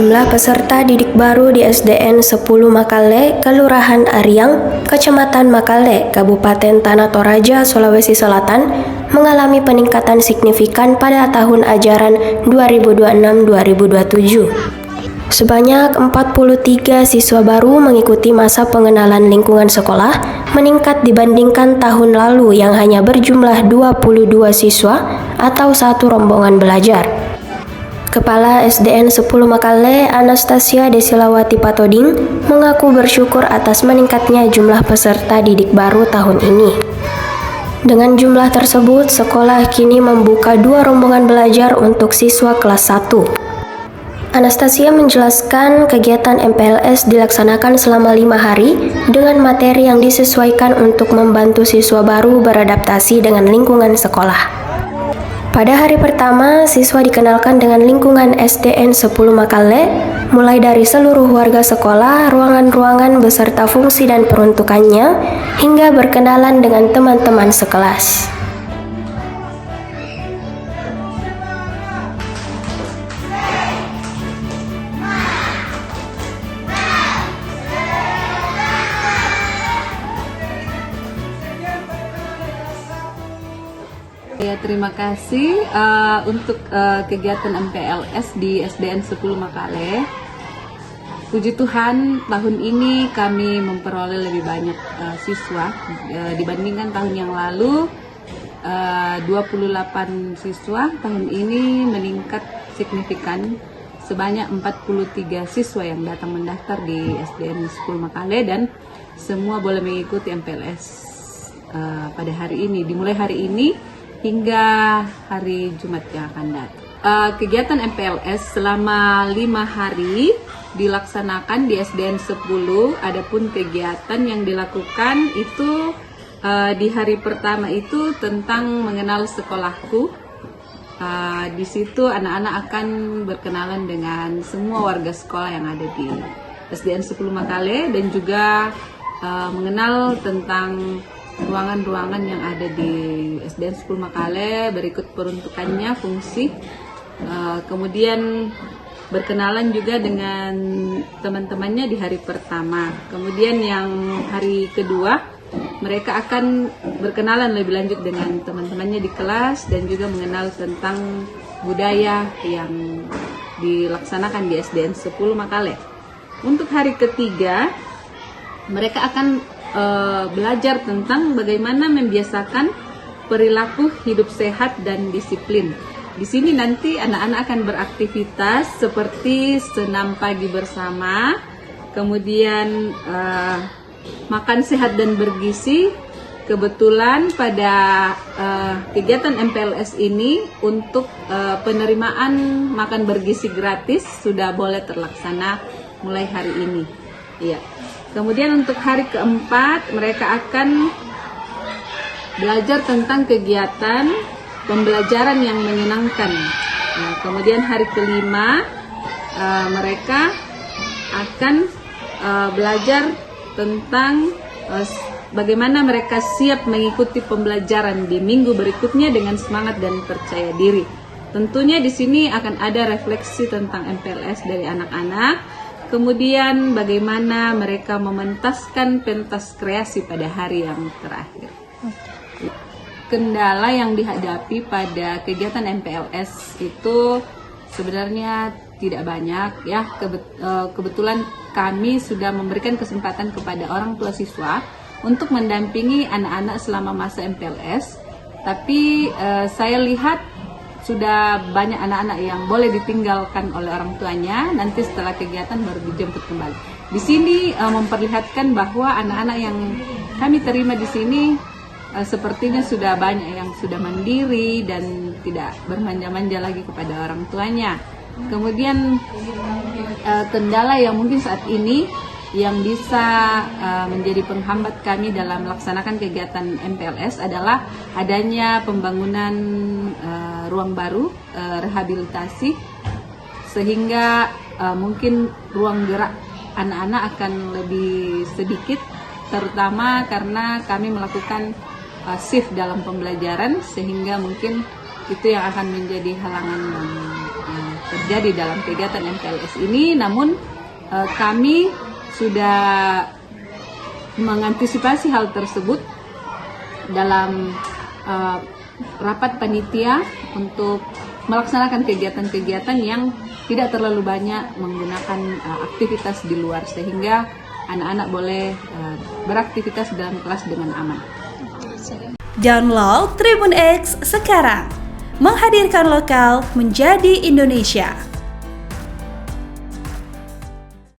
jumlah peserta didik baru di SDN 10 Makale, Kelurahan Ariang, Kecamatan Makale, Kabupaten Tanah Toraja, Sulawesi Selatan, mengalami peningkatan signifikan pada tahun ajaran 2026-2027. Sebanyak 43 siswa baru mengikuti masa pengenalan lingkungan sekolah, meningkat dibandingkan tahun lalu yang hanya berjumlah 22 siswa atau satu rombongan belajar. Kepala SDN 10 Makale, Anastasia Desilawati Patoding, mengaku bersyukur atas meningkatnya jumlah peserta didik baru tahun ini. Dengan jumlah tersebut, sekolah kini membuka 2 rombongan belajar untuk siswa kelas 1. Anastasia menjelaskan kegiatan MPLS dilaksanakan selama 5 hari dengan materi yang disesuaikan untuk membantu siswa baru beradaptasi dengan lingkungan sekolah. Pada hari pertama, siswa dikenalkan dengan lingkungan SDN 10 Makale, mulai dari seluruh warga sekolah, ruangan-ruangan beserta fungsi dan peruntukannya, hingga berkenalan dengan teman-teman sekelas. Ya, terima kasih untuk kegiatan MPLS di SDN 10 Makale. Puji Tuhan, tahun ini kami memperoleh lebih banyak siswa dibandingkan tahun yang lalu. 28 siswa, tahun ini meningkat signifikan sebanyak 43 siswa yang datang mendaftar di SDN 10 Makale dan semua boleh mengikuti MPLS pada hari ini, dimulai hari ini hingga hari Jumat yang akan datang. Kegiatan MPLS selama 5 hari dilaksanakan di SDN 10. Adapun kegiatan yang dilakukan itu di hari pertama itu tentang mengenal sekolahku. Di situ anak-anak akan berkenalan dengan semua warga sekolah yang ada di SDN 10 Makale dan juga mengenal tentang ruangan-ruangan yang ada di SDN 10 Makale, berikut peruntukannya, fungsi, kemudian berkenalan juga dengan teman-temannya di hari pertama. Kemudian yang hari kedua, mereka akan berkenalan lebih lanjut dengan teman-temannya di kelas dan juga mengenal tentang budaya yang dilaksanakan di SDN 10 Makale. Untuk hari ketiga, mereka akan belajar tentang bagaimana membiasakan perilaku hidup sehat dan disiplin. Di sini nanti anak-anak akan beraktivitas seperti senam pagi bersama, kemudian makan sehat dan bergizi. Kebetulan pada kegiatan MPLS ini untuk penerimaan makan bergizi gratis sudah boleh terlaksana mulai hari ini. Iya. Kemudian untuk hari keempat mereka akan belajar tentang kegiatan pembelajaran yang menyenangkan. Nah, kemudian hari kelima mereka akan belajar tentang bagaimana mereka siap mengikuti pembelajaran di minggu berikutnya dengan semangat dan percaya diri. Tentunya di sini akan ada refleksi tentang MPLS dari anak-anak. Kemudian bagaimana mereka mementaskan pentas kreasi pada hari yang terakhir. Kendala yang dihadapi pada kegiatan MPLS itu sebenarnya tidak banyak ya. Kebetulan kami sudah memberikan kesempatan kepada orang tua siswa untuk mendampingi anak-anak selama masa MPLS. Tapi saya lihat sudah banyak anak-anak yang boleh ditinggalkan oleh orang tuanya, nanti setelah kegiatan baru dijemput kembali. Di sini memperlihatkan bahwa anak-anak yang kami terima di sini sepertinya sudah banyak yang sudah mandiri dan tidak bermanja-manja lagi kepada orang tuanya. Kemudian kendala yang mungkin saat ini yang bisa menjadi penghambat kami dalam melaksanakan kegiatan MPLS adalah adanya pembangunan ruang baru, rehabilitasi, sehingga mungkin ruang gerak anak-anak akan lebih sedikit, terutama karena kami melakukan shift dalam pembelajaran, sehingga mungkin itu yang akan menjadi halangan dan terjadi dalam kegiatan MPLS ini, namun kami sudah mengantisipasi hal tersebut dalam rapat panitia untuk melaksanakan kegiatan-kegiatan yang tidak terlalu banyak menggunakan aktivitas di luar, sehingga anak-anak boleh beraktivitas dalam kelas dengan aman. Download Tribun X sekarang, menghadirkan lokal menjadi Indonesia.